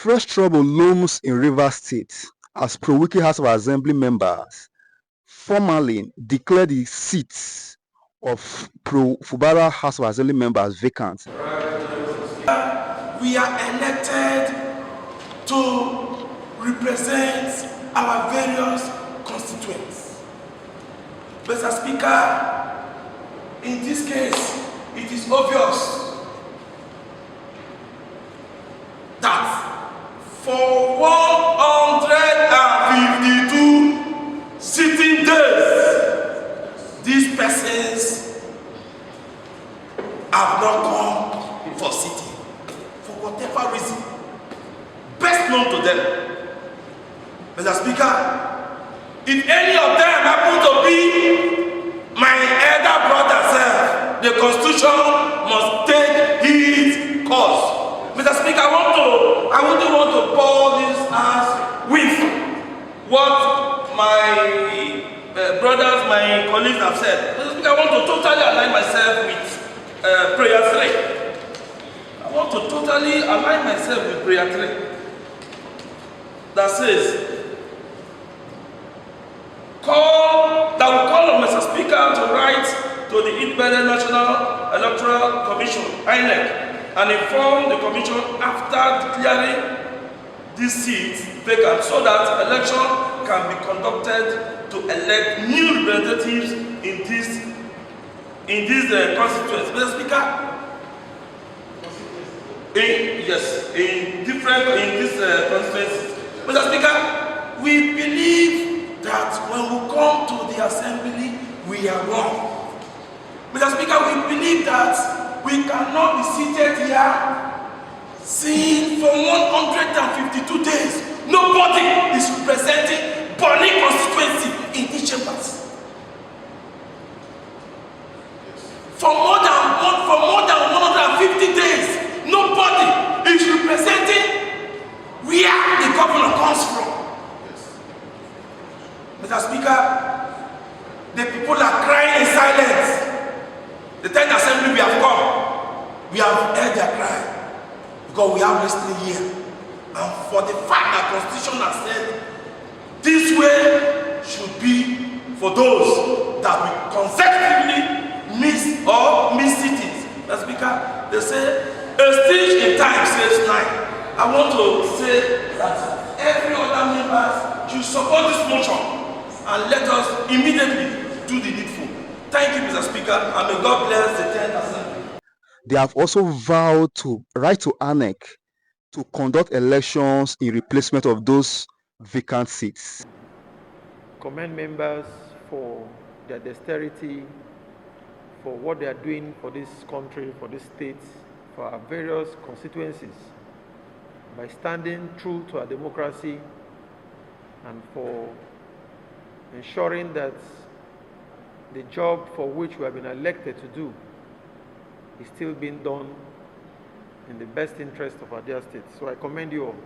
Fresh trouble looms in Rivers State as pro-Wike House of Assembly members formally declared the seats of pro-Fubara House of Assembly members vacant. We are elected to represent our various constituents. Mr. Speaker, in this case, it is obvious that for 152 sitting days, these persons have not come for sitting, for whatever reason, best known to them. Mr. Speaker, if any of them happen to be my elder brother, sir, the Constitution must take its course. Mr. Speaker, I wouldn't want to pour this as with what my brothers, my colleagues have said. Mr. Speaker, I want to totally align myself with prayer 3. I want to totally align myself with prayer 3. That says, that will call on Mr. Speaker to write to the Independent National Electoral Commission, INEC, and inform the Commission after declaring these seats vacant so that election can be conducted to elect new representatives in these constituencies. Mr. Speaker, in these constituencies. Mr. Speaker, we believe that when we come to the assembly, we are wrong. Mr. Speaker, we believe that we cannot be seated here seeing for 152 days nobody is representing Bonny constituency in these chambers. For more than 150 days, nobody is representing where the governor comes from. Mr. Speaker, the people are crying in silence. The 10th assembly we have come, we have heard their cry because we have listening here. And for the fact that Constitution has said this way should be for those that we consecutively miss cities. Mr. Speaker, they say a stitch in time saves 9. I want to say that every other member should support this motion and let us immediately do the needful. Thank you, Mr. Speaker, and may God bless the 10th Assembly. They have also vowed to write to INEC to conduct elections in replacement of those vacant seats. Commend members for their dexterity, for what they are doing for this country, for this state, for our various constituencies, by standing true to our democracy and for ensuring that the job for which we have been elected to do is still being done in the best interest of our dear state. So I commend you all.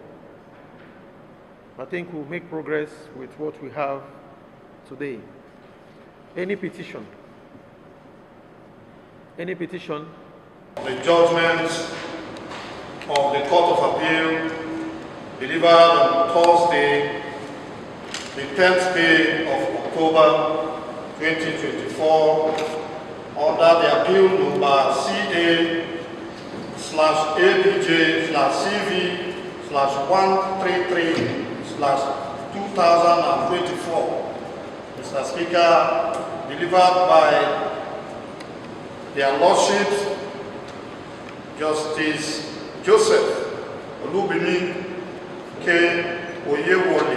I think we'll make progress with what we have today. Any petition? The judgment of the Court of Appeal delivered on Thursday, the 10th day of October 2024, under the appeal number CA/ABJ/CV/133/2024. Mr. Speaker, delivered by their Lordships, Justice Joseph Olubimi K. Oyewole,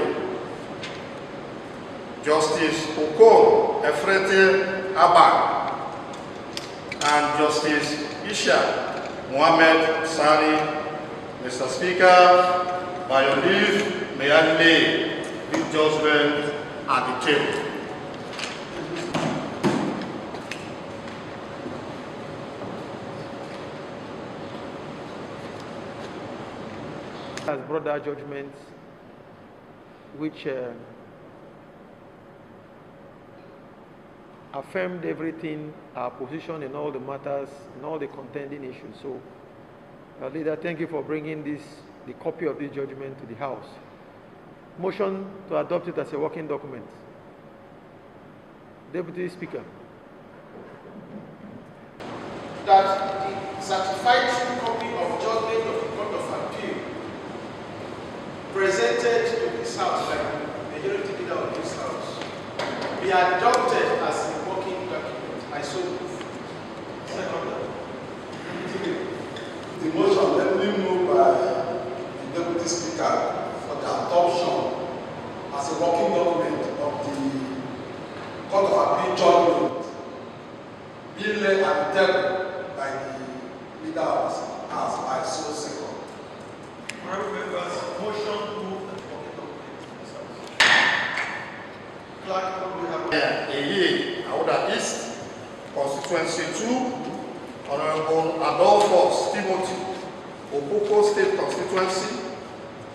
Justice Okon Efrete Abba, and Justice Isha Mohammed Sani. Mr. Speaker, by your leave, may I lay this judgment at the table. Has brought that judgment which affirmed everything, our position in all the matters, in all the contending issues. So, leader, thank you for bringing this the copy of this judgment to the House. Motion to adopt it as a working document. Deputy Speaker. That the certified true copy of judgment of the Court of Appeal presented to this House by the majority leader of this House be adopted as a working document. I so move. Second. The motion let me move by the Deputy Speaker for the adoption as a working document of the Court of Appeal judgment being laid at the table by the leader of this House. I so second. Honorable members, motion to move the working document. Clerk, what do we have? Yeah, Aouda East, Constituency 2, Honorable Adolphus Timothy, Opoko State Constituency,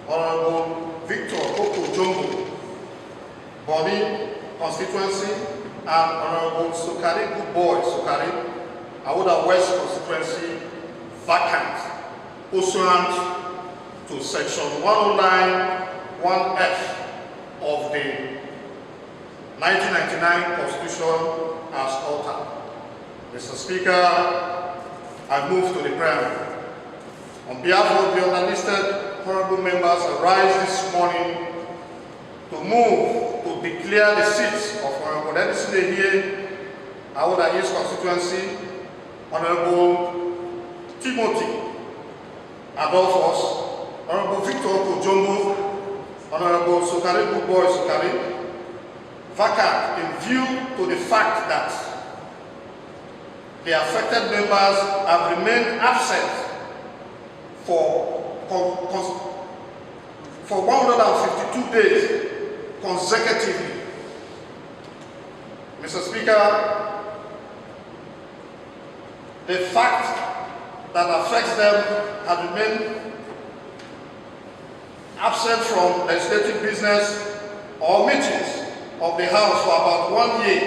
Honorable Victor Oko Jumbo, Boni Constituency, and Honorable Sokari Good Boy Sokari, Aouda West Constituency, vacant, pursuant to Section 109 1F of the 1999 Constitution as altered. Mr. Speaker, I move to the preamble. On behalf of the unlisted honorable members, I rise this morning to move to declare the seats of Honorable Edison here, Aouda East Constituency, Honorable Timothy Adolphus, Honorable Victor Kujumbo, Honorable Sokari Kuboy Sokari, vacant in view to the fact that the affected members have remained absent for 152 days consecutively. Mr. Speaker, the fact that affects them have remained absent from legislative business or meetings of the House for about 1 year,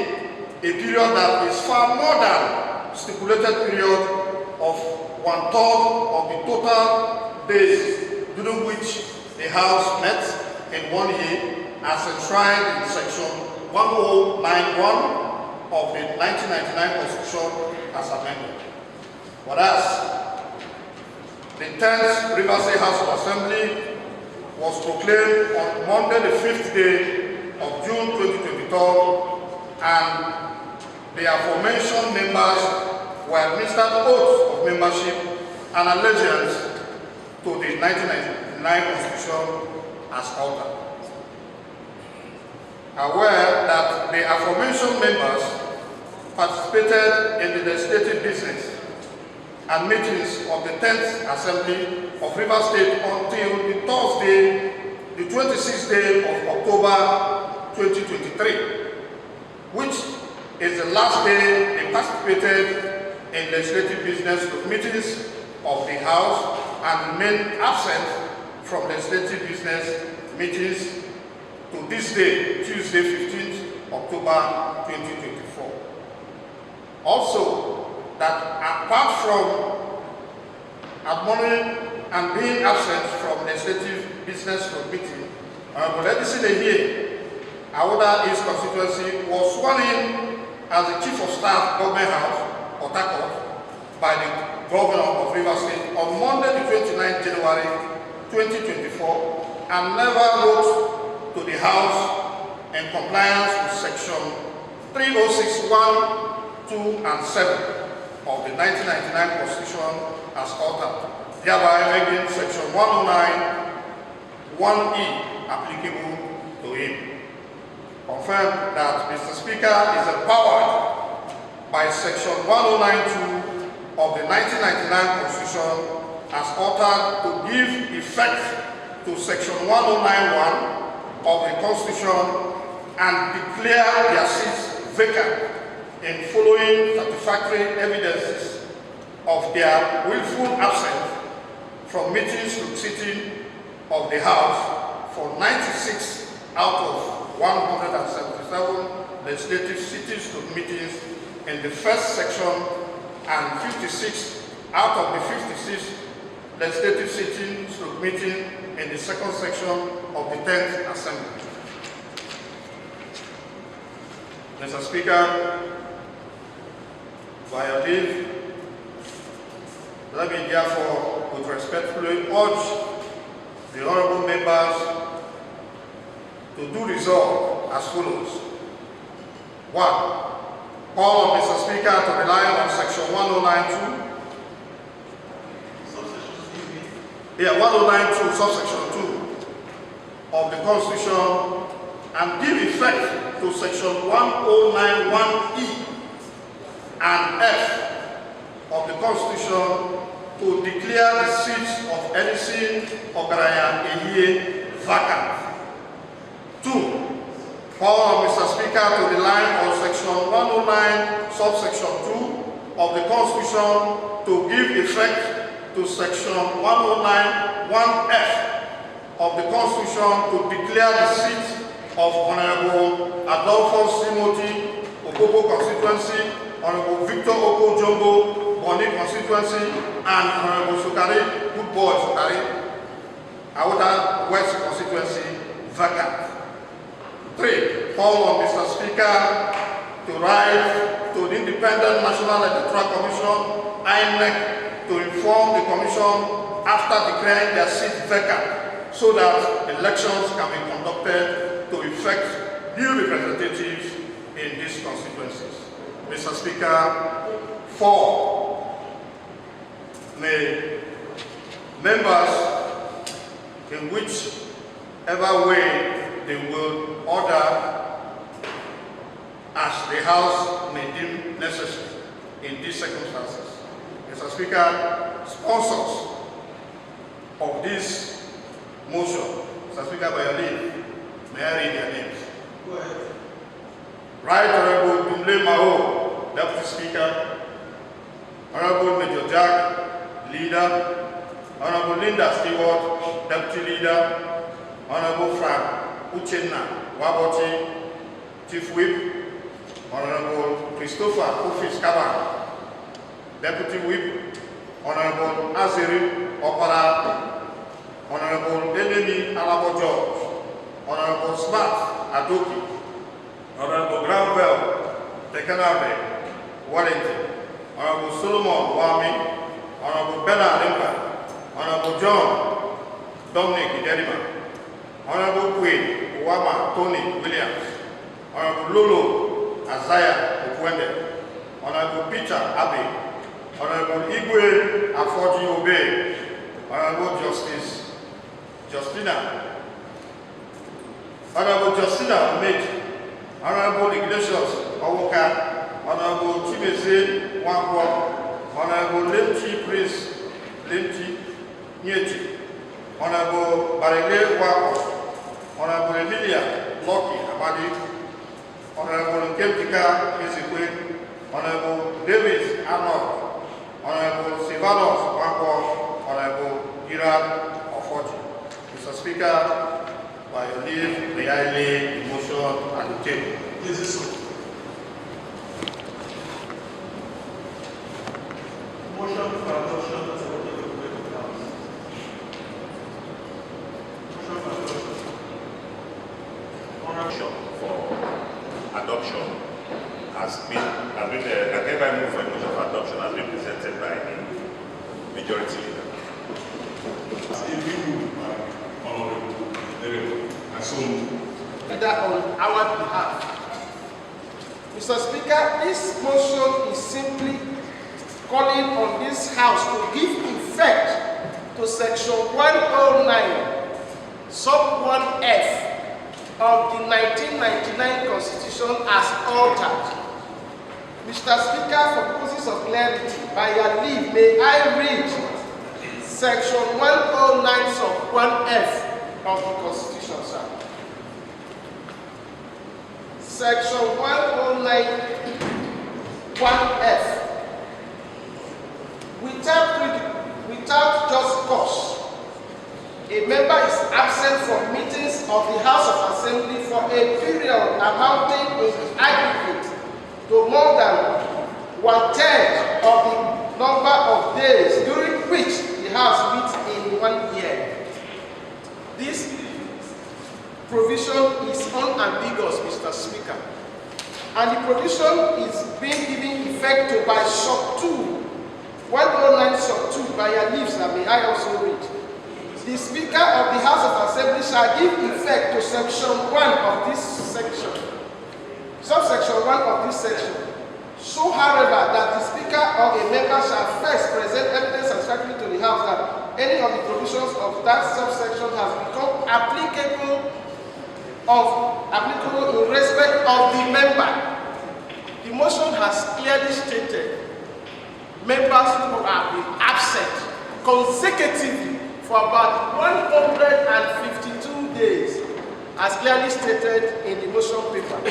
a period that is far more than stipulated period of 1/3 of the total days during which the House met in 1 year as enshrined in Section 1091 of the 1999 Constitution as amended. Whereas the 10th Rivers State House of Assembly was proclaimed on Monday the 5th day of June 2022, and the aforementioned members were administered oaths of membership and allegiance to the 1999 Constitution as altered. Aware that the aforementioned members participated in the legislative business and meetings of the 10th Assembly of Rivers State until the Thursday, the 26th day of October 2023, which is the last day they participated in legislative business with meetings of the House and remained absent from legislative business meetings to this day, Tuesday, 15th October 2024. Also, that apart from admonishing and being absent from legislative business or meeting, Honorable Edison Ehie, Aouda East Constituency, was sworn in as the Chief of Staff, Government House, Port Harcourt, by the Governor of Rivers State on Monday, the 29th January 2024, and never wrote to the House in compliance with Section 306(1), 2, and 7 of the 1999 Constitution as altered, thereby making Section 109 1E applicable to him. Confirmed that Mr. Speaker is empowered by Section 109(2) of the 1999 Constitution as altered to give effect to Section 109(1) of the Constitution and declare their seats vacant in following satisfactory evidences of their willful absence from meetings to sitting of the House for 96 out of 177 legislative sittings to meetings in the first section and 56 out of the 56 legislative meeting in the second section of the 10th Assembly. Mr. Speaker, by your leave, let me therefore with respectfully urge the honorable members to do resolve as follows. 1. Call on Mr. Speaker to rely on Section 1092. 1092, subsection 2 of the Constitution and give effect to Section 1091E and F of the Constitution to declare the seats of Edison Ogaraya Ehiye vacant. 2. Call on Mr. Speaker to rely on Section 109, subsection 2 of the Constitution to give effect to Section 109(1)(f) of the Constitution to declare the seat of Honorable Adolphus Timothy Okobo constituency, Honorable Victor Oko Jumbo Boni constituency, and Honorable Sukari Good Boy Sukari Awuda West constituency vacant. 3. Call on Mr. Speaker to write to the Independent National Electoral Commission (INEC) to inform the Commission after declaring their seat vacant so that elections can be conducted to effect new representatives in these constituencies. Mr. Speaker, 4. May members, in whichever way they will order as the House may deem necessary in these circumstances. Mr. Speaker, sponsors of this motion, Mr. Speaker, by your leave, may I read their names? Go ahead. Right Honorable Dumle Mao, Deputy Speaker, Honorable Major Jack, Leader, Honorable Linda Stewart, Deputy Leader, Honorable Frank Uchenna Waboti, Chief Whip, Honorable Christopher Kofis Kaban, Deputy Whip, Honorable Azeri Opara, Honorable Eleni Alabo George, Honorable Smart Adoki, Honorable Granville Tekanabe Wellington, Honorable Solomon Wami, Honorable Bella Limba, Honorable John Dominic Iderima, Honorable Queen Uwama Tony Williams, Honorable Lolo Azaya Okwende, Honorable Peter Abe, Honorable Igwe Afoji Obe, Honorable Justice Justina, Honorable Justina Umeji, Honorable Ignatius Owoka, Honorable Chimeze Wangwo, Honorable Lemchi Prince Lemchi Nyeti, Honorable Barile Wako, Honorable Emilia Loki Amadi, Honorable Nkemtika Ezekwe, Honorable David Arnold, Honorable Silvanos Wangwo, Honorable Girard Ofoji. Mr. Speaker, by your leave, may I lay the motion at the table. This is so. Motion for adoption as a vote of the House. Motion for adoption. Motion for adoption has been the hereby move for motion for adoption has been presented by the majority leader. As a review by Honorable Derek Asum. On our behalf. Mr. Speaker, this motion is simply calling on this House to give effect to Section 109, Sub 1F of the 1999 Constitution as altered. Mr. Speaker, for purposes of clarity, by your leave, may I read Section 109, Sub 1F of the Constitution, sir. Section 109, 1F. Without just cause, a member is absent from meetings of the House of Assembly for a period amounting in the aggregate to more than 1/3 of the number of days during which the the House meets in 1 year. This provision is unambiguous, Mr. Speaker. And the provision is being given effect to by sub 2, 109 sub 2 by your leaves, and may I also read. The Speaker of the House of Assembly shall give effect to section 1 of this section, subsection 1 of this section. So, however, that the Speaker or a member shall first present evidence satisfactory to the House that any of the provisions of that subsection has become applicable in respect of the member. The motion has clearly stated members who have been absent consecutively for about 152 days, as clearly stated in the motion paper.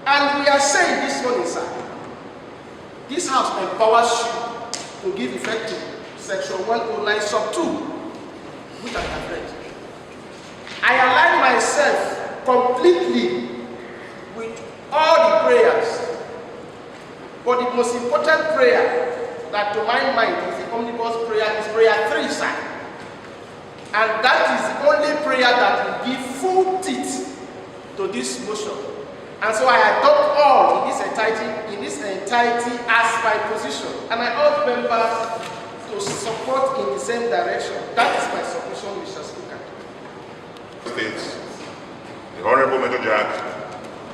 And we are saying this one inside. This House empowers you to give effect to section 109 sub 2, which I have read. I align myself completely with all the prayers, but the most important prayer that to my mind is the omnibus prayer is prayer 3, sir. And that is the only prayer that will give full teeth to this motion. And so I adopt all in this entirety as my position. And I urge members to support in the same direction. That is my submission, Mr. Speaker. States, the Honorable Major Jack,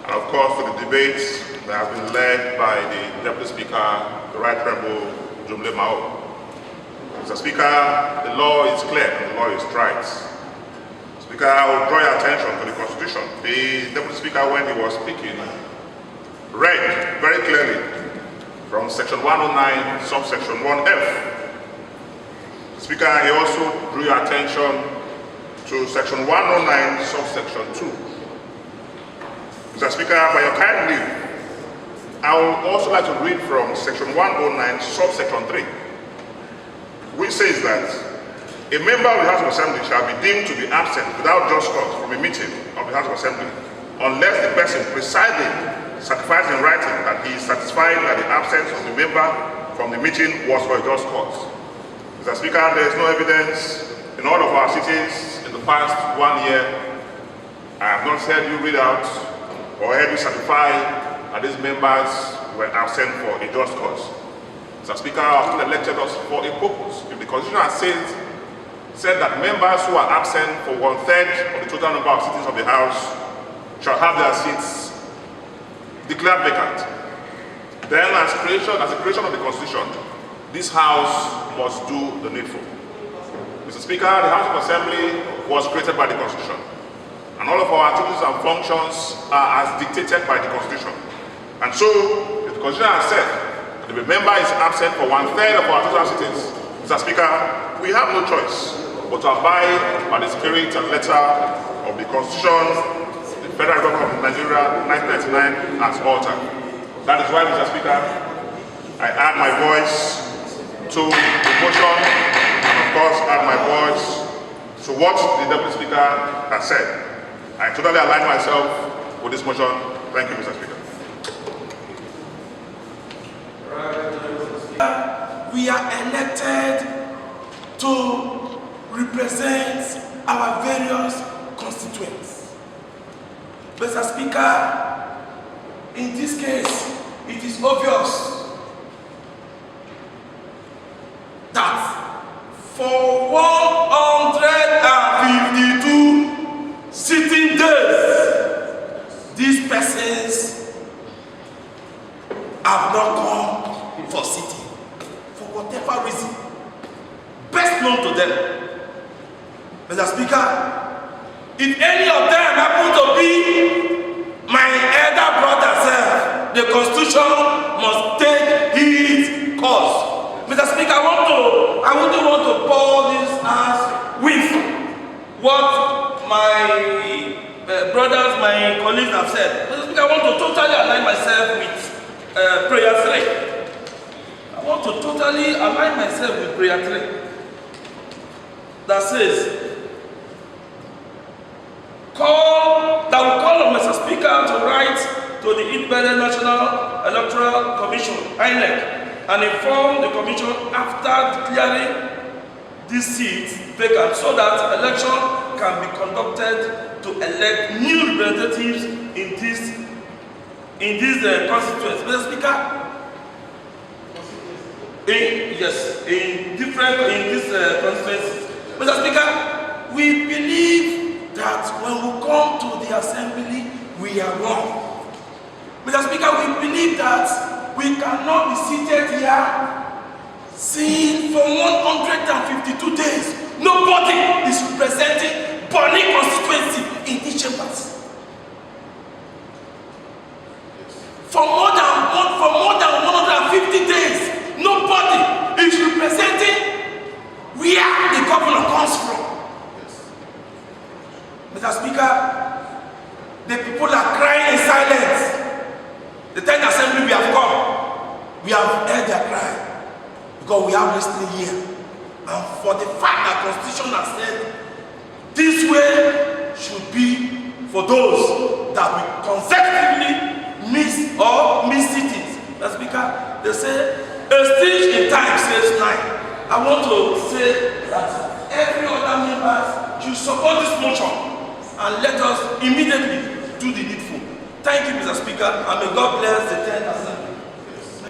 and of course to the debates that have been led by the Deputy Speaker, the Right Honorable Jumle Mao. Mr. Speaker, the law is clear and the law is right. Speaker, I will draw your attention to the Constitution. The Deputy Speaker, when he was speaking, read very clearly from section 109, subsection 1F. Speaker, he also drew your attention to section 109, subsection 2. Mr. Speaker, by your kind leave, I would also like to read from section 109, subsection 3, which says that a member of the House of Assembly shall be deemed to be absent without just cause from a meeting of the House of Assembly unless the person presiding certifies in writing that he is satisfied that the absence of the member from the meeting was for a just cause. Mr. Speaker, there is no evidence in all of our cities in the past 1 year. I have not heard you read out or heard you certify that these members were absent for a just cause. Mr. Speaker, I have elected us for a purpose. If the Constitution has said that members who are absent for 1/3 of the total number of seats of the House shall have their seats declared vacant. Then as a creation of the Constitution, this House must do the needful. Mr. Speaker, the House of Assembly was created by the Constitution, and all of our activities and functions are as dictated by the Constitution. And so, if the Constitution has said that if a member is absent for 1/3 of our total seats, Mr. Speaker, we have no choice but to abide by the spirit and letter of the Constitution, the Federal Republic of Nigeria, 1999, as altered. That is why, Mr. Speaker, I add my voice to the motion, and of course add my voice to what the Deputy Speaker has said. I totally align myself with this motion. Thank you, Mr. Speaker. We are elected to represent our various constituents. Mr. Speaker, in this case, it is obvious that for 152 sitting days, these persons have not come for sitting, for whatever reason, best known to them. Mr. Speaker, if any of them happen to be my elder brother, sir, the Constitution must take its course. Mr. Speaker, I wouldn't want to pour this as with what my brothers, my colleagues have said. Mr. Speaker, I want to totally align myself with prayer 3. I want to totally align myself with prayer 3. That says, that will call on Mr. Speaker to write to the Independent National Electoral Commission, INEC, and inform the commission after declaring these seats vacant so that election can be conducted to elect new representatives in this constituency. Mr. Speaker, in this constituency, Mr. Speaker, we believe that when we come to the assembly, we are wrong. Mr. Speaker, we believe that we cannot be seated here seeing for 152 days, nobody is representing Bonny constituency in these chambers. For more than 150 days, nobody is representing where the governor comes from. Mr. Speaker, the people are crying in silence. The 10th assembly we have come, we have heard their cry. Because we are listening here. And for the fact that Constitution has said this way should be for those that we consecutively miss cities. Mr. Speaker, they say a stitch in time saves 9. I want to say that every other member should support this motion and let us immediately do the needful. Thank you, Mr. Speaker, and may God bless the 10th assembly.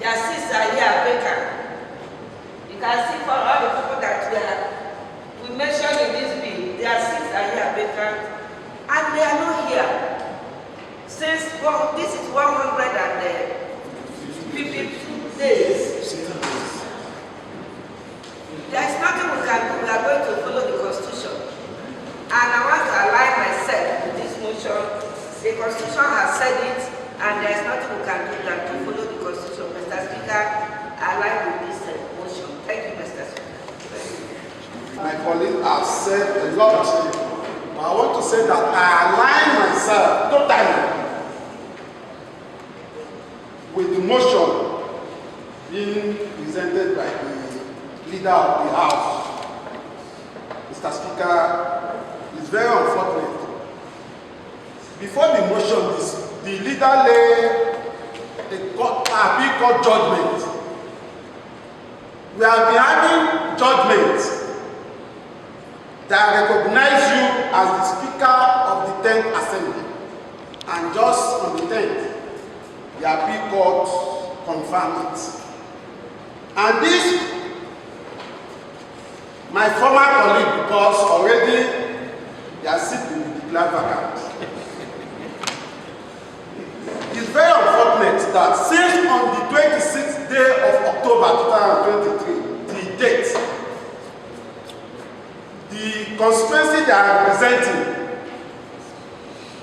Your sister here, Vacant. You can see for all the people that we mentioned in this bill, their seats are here vacant, and they are not here. Since this is 152 days, there is nothing we can do. We are going to follow the Constitution. And I want to align myself with this motion. The Constitution has said it, and there is nothing we can do than to follow the Constitution. Mr. Speaker, I align with this motion. Thank you, Mr. Speaker. My colleagues have said a lot, but I want to say that I align myself totally with the motion being presented by the leader of the House. Mr. Speaker, it's very unfortunate. Before the motion, the leader laid a court judgment. We have been having judgments that recognize you as the Speaker of the 10th Assembly. And just on the 10th, the appeal court confirmed it. And this, my former colleague, because already their seat will be declared vacant. It's very unfortunate that since on the 26th day of October 2023, the date, the constituency they are representing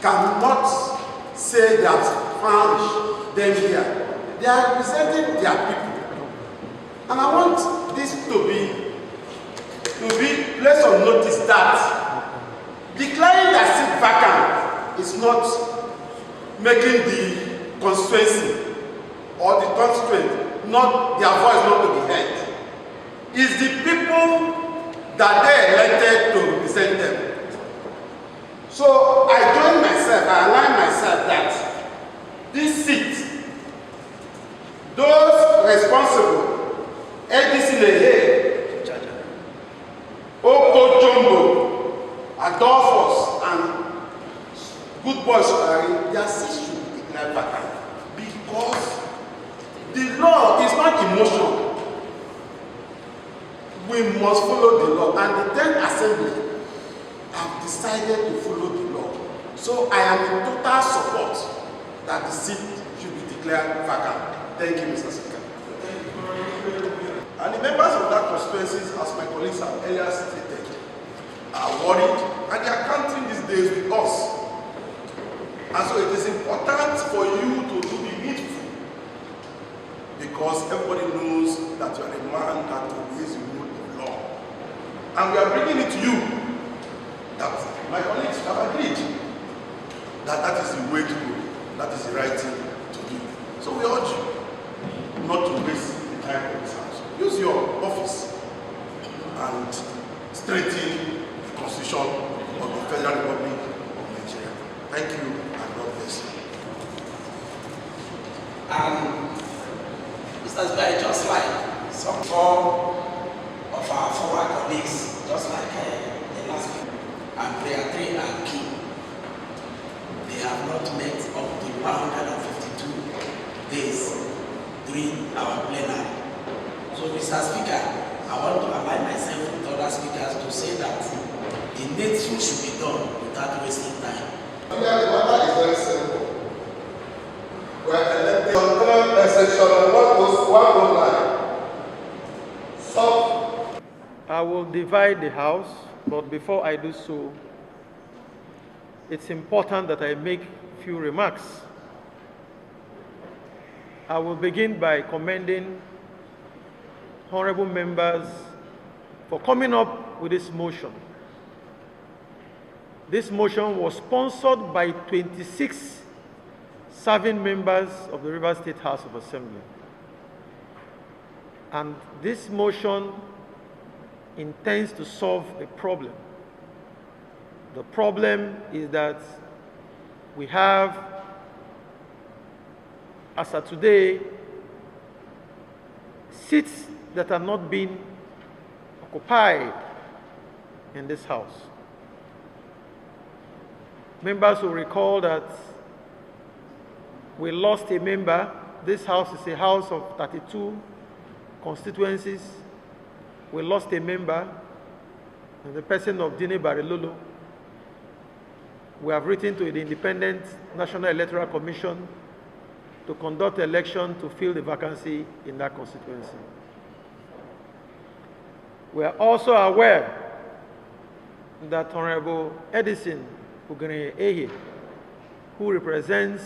cannot say they have found them here. They are representing their people. And I want this to be placed on notice that declaring their seat vacant is not making the constituency or the constituent not their voice not to be heard. It's the people that they elected to represent them. So I join myself, I align myself that this seat, those responsible, ADC Lehe, Oko Jumbo, Adolphus, and Good Boys, their seats should be declared vacant because the law is not emotion. We must follow the law, and the 10th Assembly have decided to follow the law. So I am in total support that the seat should be declared vacant. Thank you, Mr. Speaker. And the members of that constituencies, as my colleagues have earlier stated, are worried and they are counting these days with us. And so it is important for you to do the needful because everybody knows that you are a man that obeys the rule of law. And we are bringing it to you that my colleagues have agreed that that is the way to go, that is the right thing to do. So we urge you not to waste the time of this house. Use your office and strengthen the Constitution of the Federal Republic of Nigeria. Thank you and God bless you. Mr. Speaker, just like Some of our former colleagues, just like the last week, and prayer 3 and key, they have not met up to 152 days during our plenary. So, Mr. Speaker, I want to align myself with other speakers to say that the needful should be done without wasting time. The matter is very simple. We are elected on section 109. So, I will divide the House, but before I do so, it's important that I make a few remarks. I will begin by commending honorable members for coming up with this motion. This motion was sponsored by 26 serving members of the Rivers State House of Assembly. And this motion intends to solve a problem. The problem is that we have, as of today, seats that are not being occupied in this House. Members will recall that we lost a member. This House is a House of 32 constituencies. We lost a member in the person of Dine Barilolo. We have written to the Independent National Electoral Commission to conduct election to fill the vacancy in that constituency. We are also aware that Honorable Edison Ugene-Ehe, who represents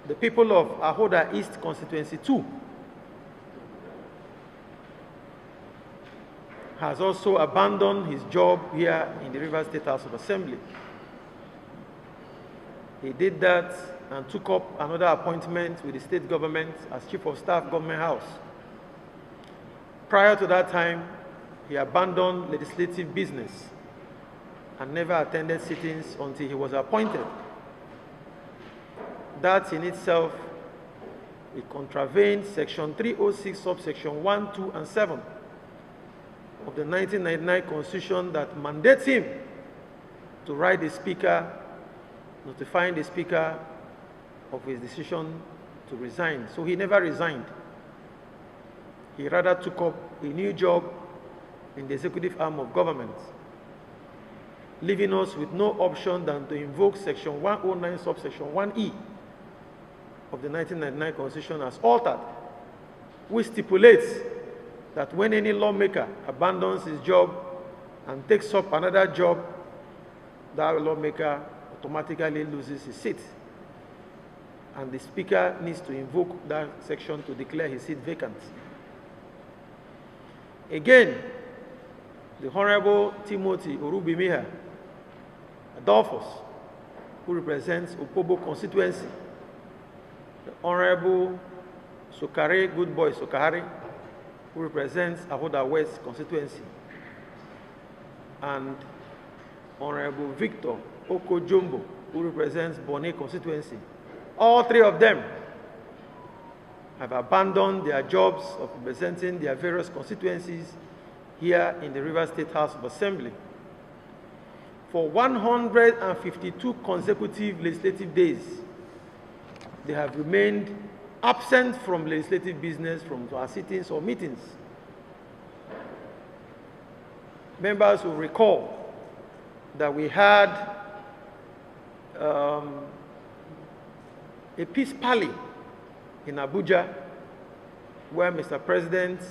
the people of Ahoda East Constituency 2, has also abandoned his job here in the Rivers State House of Assembly. He did that and took up another appointment with the state government as Chief of Staff, Government House. Prior to that time, he abandoned legislative business and never attended sittings until he was appointed. That in itself, it contravened Section 306, subsection 1, 2, and 7 of the 1999 Constitution that mandates him to write the Speaker, notifying the Speaker of his decision to resign. So he never resigned. He rather took up a new job in the executive arm of government, leaving us with no option than to invoke Section 109, subsection 1E of the 1999 Constitution as altered, which stipulates that when any lawmaker abandons his job and takes up another job, that lawmaker automatically loses his seat. And the Speaker needs to invoke that section to declare his seat vacant. Again, the Honorable Timothy Orubimiha Adolphus, who represents Opobo constituency, the Honorable Sokare Goodboy Sokari, who represents Ahoda West constituency, and Honorable Victor Oko Jumbo, who represents Bonnet constituency. All three of them have abandoned their jobs of representing their various constituencies here in the Rivers State House of Assembly. For 152 consecutive legislative days, they have remained absent from legislative business, from our sittings or meetings. Members will recall that we had a peace parley in Abuja, where Mr. President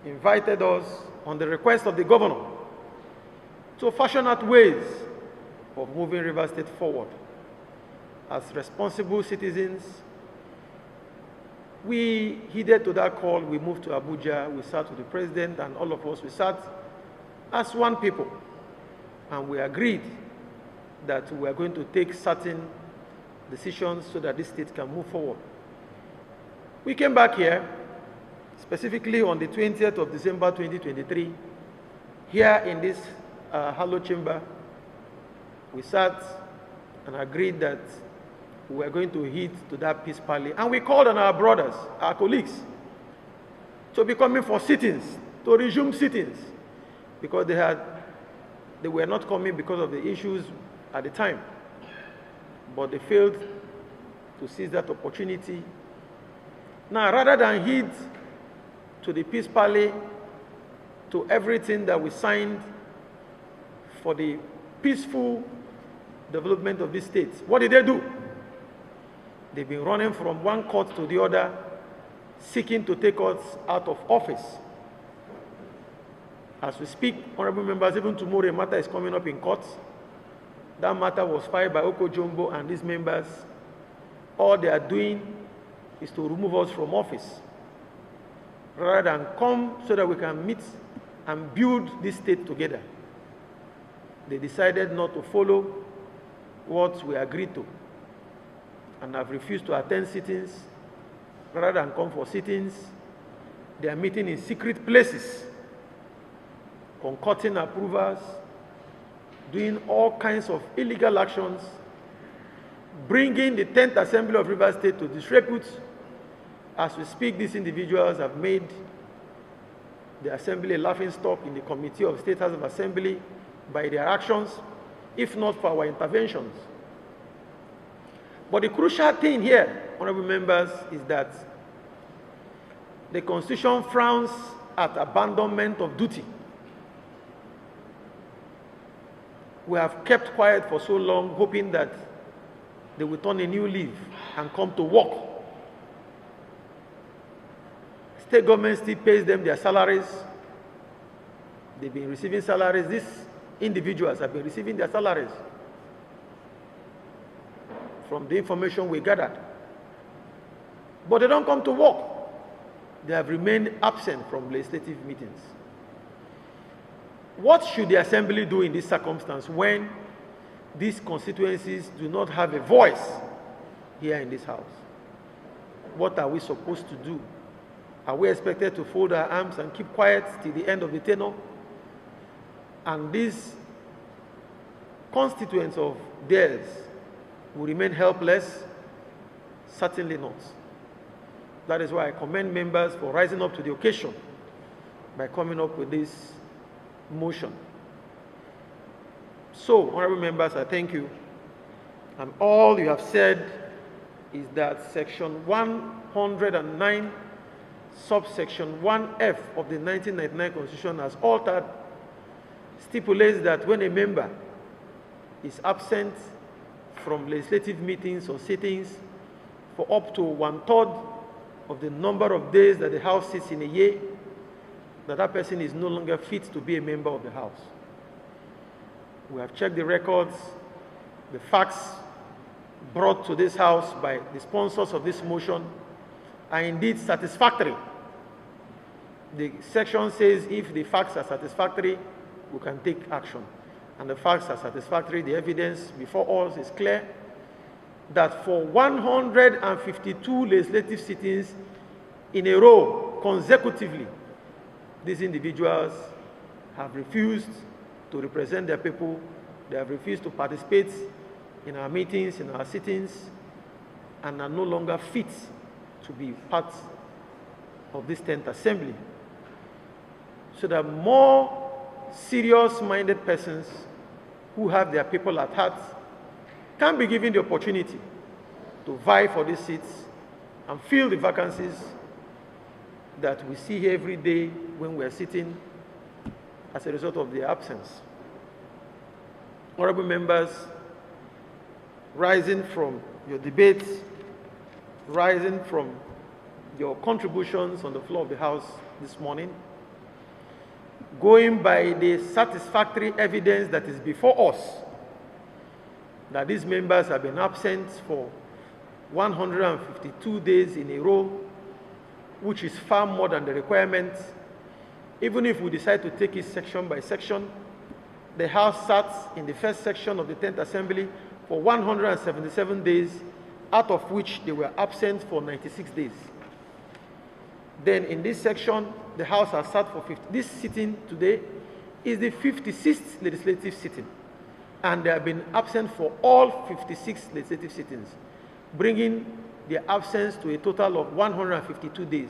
invited us on the request of the governor to fashion out ways of moving Rivers State forward. As responsible citizens, we heeded to that call. We moved to Abuja, we sat with the president, and all of us, we sat as one people, and we agreed that we are going to take certain decisions so that this state can move forward. We came back here, specifically on the 20th of December 2023, here in this hallowed chamber. We sat and agreed that we were going to heed to that peace parley, and we called on our brothers, our colleagues, to be coming for sittings, to resume sittings, because they were not coming because of the issues at the time. But they failed to seize that opportunity. Now, rather than heed to the peace parley, to everything that we signed for the peaceful development of this state, what did they do? They've been running from one court to the other, seeking to take us out of office. As we speak, honorable members, even tomorrow a matter is coming up in court. That matter was filed by Oko Jumbo and these members. All they are doing is to remove us from office, rather than come so that we can meet and build this state together. They decided not to follow what we agreed to, and have refused to attend sittings. Rather than come for sittings, they are meeting in secret places, concocting approvals, doing all kinds of illegal actions, bringing the 10th Assembly of Rivers State to disrepute. As we speak, these individuals have made the Assembly a laughingstock in the Committee of State House of Assembly by their actions, if not for our interventions. But the crucial thing here, honorable members, is that the Constitution frowns at abandonment of duty. We have kept quiet for so long, hoping that they will turn a new leaf and come to work. State government still pays them their salaries. They've been receiving salaries. These individuals have been receiving their salaries from the information we gathered. But they don't come to work. They have remained absent from legislative meetings. What should the Assembly do in this circumstance when these constituencies do not have a voice here in this House? What are we supposed to do? Are we expected to fold our arms and keep quiet till the end of the tenure? And these constituents of theirs will remain helpless? Certainly not. That is why I commend members for rising up to the occasion by coming up with this motion. So, honorable members, I thank you. And all you have said is that Section 109, subsection 1F of the 1999 Constitution as altered stipulates that when a member is absent from legislative meetings or sittings for up to 1/3 of the number of days that the House sits in a year, that person is no longer fit to be a member of the House. We have checked the records. The facts brought to this House by the sponsors of this motion are indeed satisfactory. The section says if the facts are satisfactory, we can take action. And the facts are satisfactory. The evidence before us is clear that for 152 legislative sittings in a row, consecutively, these individuals have refused to represent their people. They have refused to participate in our meetings, in our sittings, and are no longer fit to be part of this 10th Assembly. So that more serious-minded persons who have their people at heart can be given the opportunity to vie for these seats and fill the vacancies that we see here every day when we are sitting as a result of their absence. Honorable members, rising from your debates, rising from your contributions on the floor of the House this morning, going by the satisfactory evidence that is before us, that these members have been absent for 152 days in a row, which is far more than the requirement. Even if we decide to take it section by section, the House sat in the first section of the 10th Assembly for 177 days, out of which they were absent for 96 days. Then in this section, the House has sat for 50. This sitting today is the 56th legislative sitting, and they have been absent for all 56 legislative sittings, bringing their absence to a total of 152 days.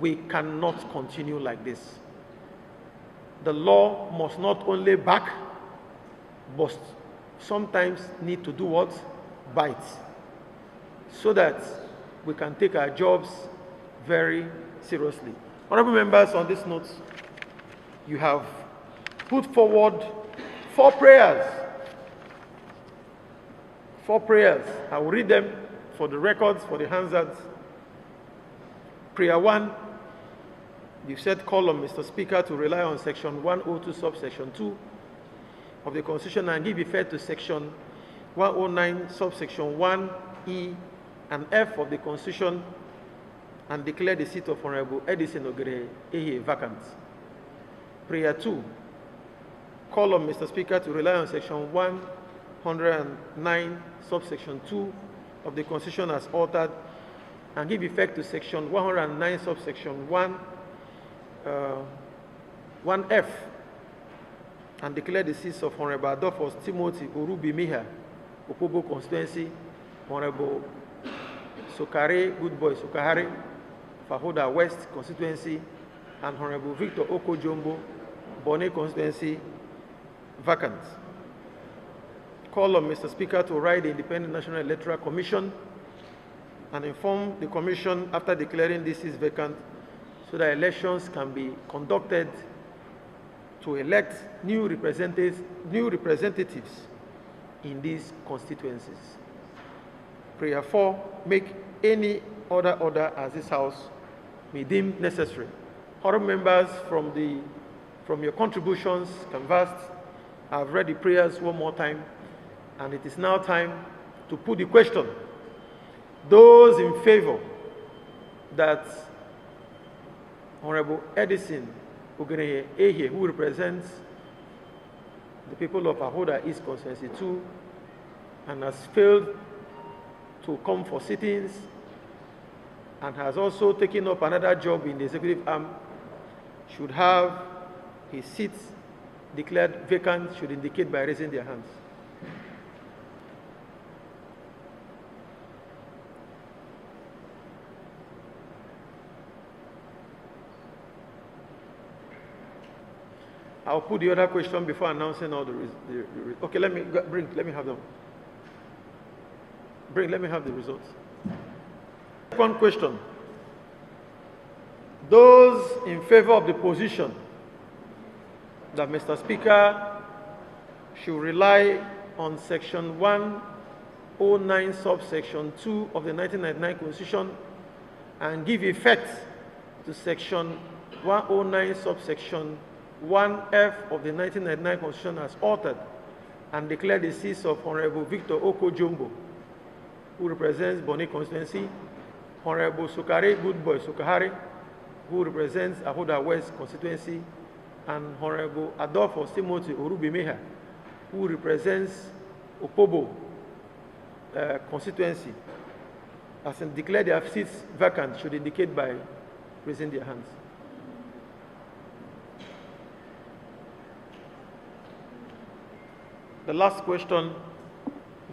We cannot continue like this. The law must not only back, but sometimes need to do what? Bite. So that we can take our jobs very seriously. Honorable members, on this note, you have put forward 4 prayers. 4 prayers. I will read them for the records, for the Hansards. Prayer 1, you said, call on Mr. Speaker to rely on section 102 subsection 2 of the Constitution and give effect to section 109 subsection 1E and F of the Constitution and declare the seat of Honorable Edison Ogere Ehe vacant. Prayer 2, call on Mr. Speaker to rely on section 109 subsection 2 of the Constitution as altered and give effect to section 109 subsection 1F and declare the seats of Honorable Adolphus Timothy Orubimiha, Opobo constituency, Honorable Sokare Goodboy Sokahare, Fahoda West constituency, and Honorable Victor Okojombo, Bonnet constituency, vacant. Call on Mr. Speaker to write the Independent National Electoral Commission and inform the Commission after declaring this is vacant so that elections can be conducted to elect new representatives in these constituencies. Prayer 4, make any other order as this House may deem necessary. Honorable members, from your contributions canvassed, I've read the prayers one more time, and it is now time to put the question. Those in favor that Honorable Edison Ogere Ehe, who represents the people of Ahoda East Constituency 2 and has failed to come for sittings and has also taken up another job in the executive arm, should have his seat declared vacant, should indicate by raising their hands. I'll put the other question before announcing all the okay, let me have them. Let me have the results. One question. Those in favor of the position that Mr. Speaker should rely on section 109 subsection 2 of the 1999 Constitution and give effect to section 109 subsection 1F of the 1999 Constitution as altered and declare the seats of Honorable Victor Okojombo, who represents Bonnet constituency, Honorable Sokare Goodboy Sokahare, who represents Ahoda West constituency, and Honorable Adolphus Timothy Orubimeha, who represents Opobo constituency, as in declare their seats vacant, should indicate by raising their hands. The last question.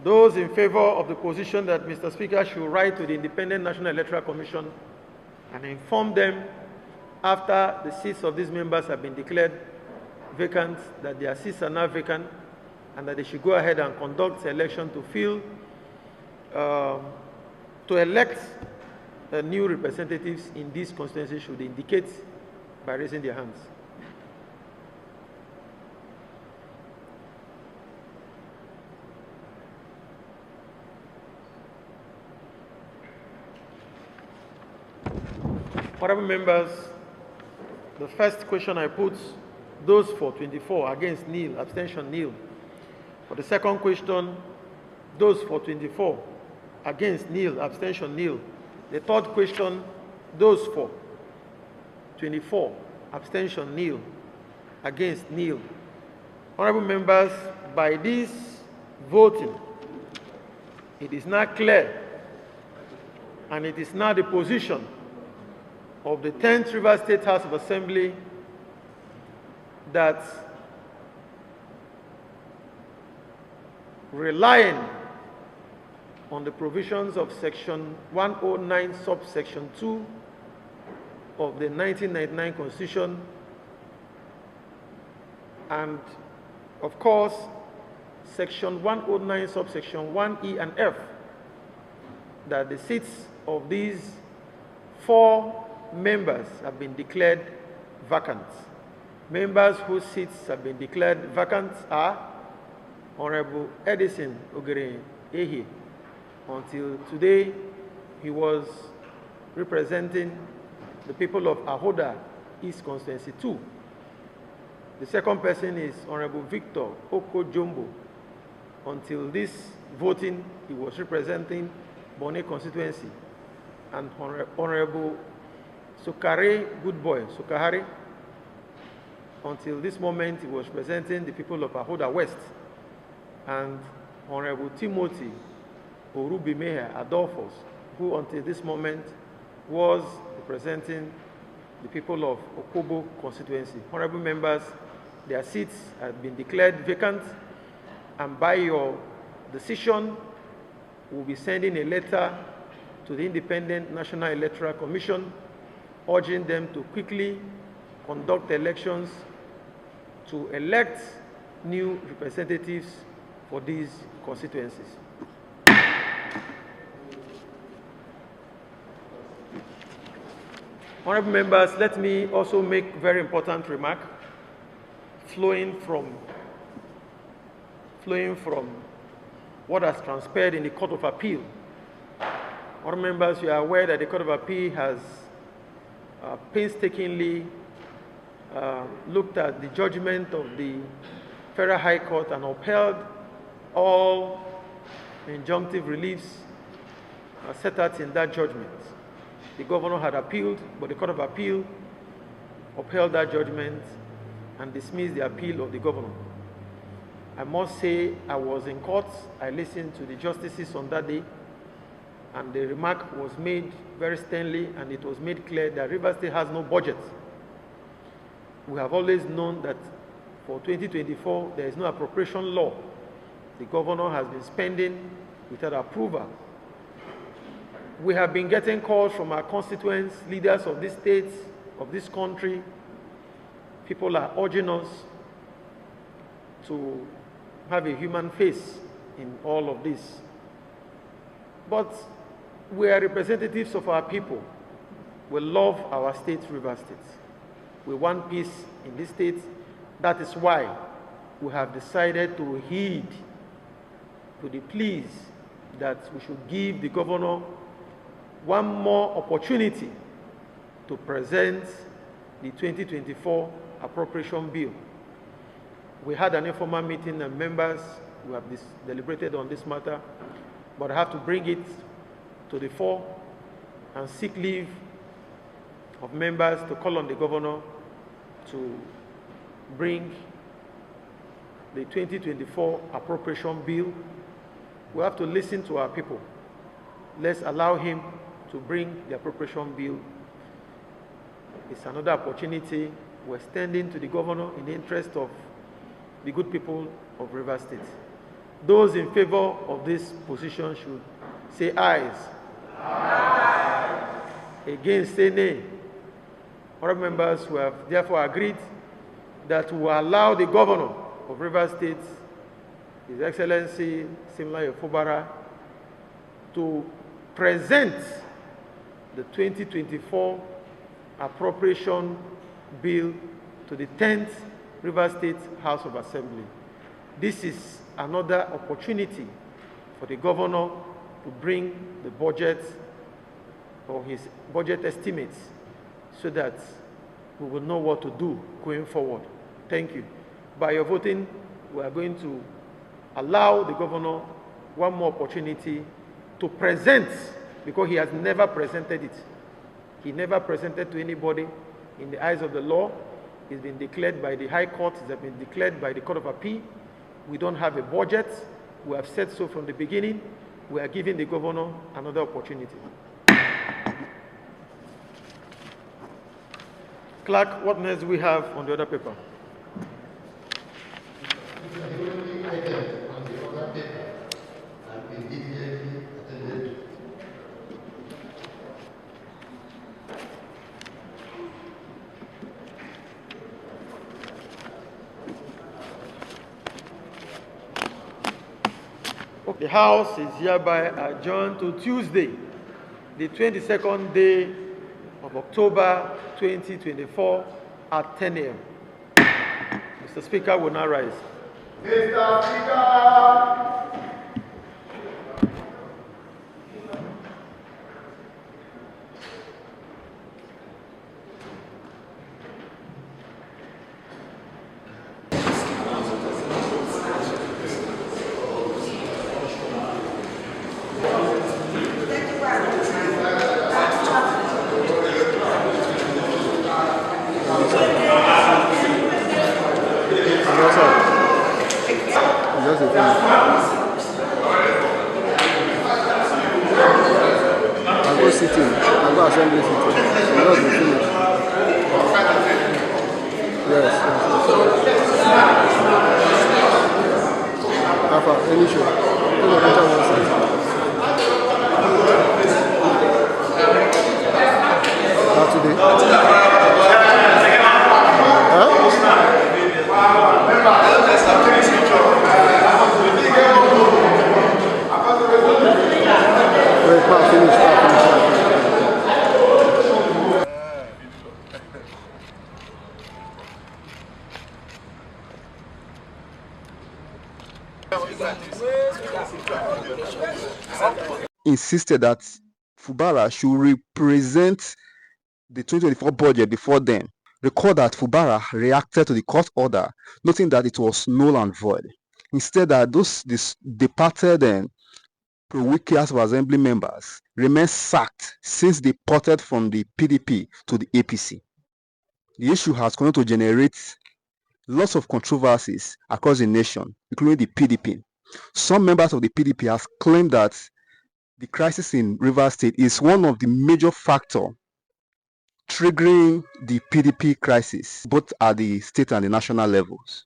Those in favor of the position that Mr. Speaker should write to the Independent National Electoral Commission and inform them after the seats of these members have been declared vacant, that their seats are now vacant, and that they should go ahead and conduct the election to elect new representatives in these constituencies, should indicate by raising their hands. Honorable members, the first question I put, those for 24, against nil, abstention nil. For the second question, those for 24, against nil, abstention nil. The third question, those for 24, abstention nil, against nil. Honorable members, by this voting, it is now clear, and it is now the position of the 10th Rivers State House of Assembly that relying on the provisions of section 109 subsection 2 of the 1999 Constitution, and of course, Section 109, subsection 1E and F, that the seats of these 4 members have been declared vacant. Members whose seats have been declared vacant are Honorable Edison Ogere Ehi. Until today, he was representing the people of Ahoda East Constituency 2. The second person is Honorable Victor Oko Jumbo. Until this voting, he was representing Bonnet Constituency. And Honorable Sokare Goodboy Sokahari. Until this moment, he was representing the people of Ahoda West. And Honorable Timothy Orubimeha Adolphus, who until this moment was representing the people of Okobo constituency. Honorable members, their seats have been declared vacant, and by your decision, we'll be sending a letter to the Independent National Electoral Commission urging them to quickly conduct elections to elect new representatives for these constituencies. Honorable members, let me also make a very important remark flowing from what has transpired in the Court of Appeal. Honorable members, you are aware that the Court of Appeal has painstakingly looked at the judgment of the Federal High Court and upheld all injunctive reliefs set out in that judgment. The governor had appealed, but the Court of Appeal upheld that judgment and dismissed the appeal of the governor. I must say I was in court, I listened to the justices on that day, and the remark was made very sternly, and it was made clear that Rivers State has no budget. We have always known that for 2024, there is no appropriation law. The governor has been spending without approval. We have been getting calls from our constituents, leaders of this state, of this country. People are urging us to have a human face in all of this. But we are representatives of our people. We love our state, Rivers State. We want peace in this state. That is why we have decided to heed to the pleas that we should give the governor one more opportunity to present the 2024 appropriation bill. We had an informal meeting and members who have deliberated on this matter, but I have to bring it to the fore and seek leave of members to call on the governor to bring the 2024 appropriation bill. We have to listen to our people. Let's allow him to bring the appropriation bill. It's another opportunity we're extending to the governor in the interest of the good people of Rivers State. Those in favor of this position should say ayes. Aye. Against, say nay. Honorable members who have therefore agreed that we will allow the governor of Rivers State, His Excellency Simla Fubara, to present the 2024 appropriation bill to the 10th Rivers State House of Assembly. This is another opportunity for the governor to bring the budget or his budget estimates so that we will know what to do going forward. Thank you. By your voting, we are going to allow the governor one more opportunity to present, because he has never presented it. He never presented to anybody in the eyes of the law. It's been declared by the High Court, it's been declared by the Court of Appeal. We don't have a budget. We have said so from the beginning. We are giving the governor another opportunity. Clerk, what next do we have on the other paper? The House is hereby adjourned to Tuesday, the 22nd day of October 2024 at 10 a.m. Mr. Speaker will now rise. Mr. Speaker. I go sitting, I go assembly sitting. Just be finished. Yes. Alpha, any show. Don't enter one side. Not today. Wait, finish. Insisted that Fubara should represent the 2024 budget before then. Recall that Fubara reacted to the court order, noting that it was null and void. Instead, that those departed and pro-Wike House of Assembly members remain sacked since they ported from the PDP to the APC. The issue has continued to generate lots of controversies across the nation, including the PDP. Some members of the PDP have claimed that the crisis in Rivers State is one of the major factors triggering the PDP crisis, both at the state and the national levels.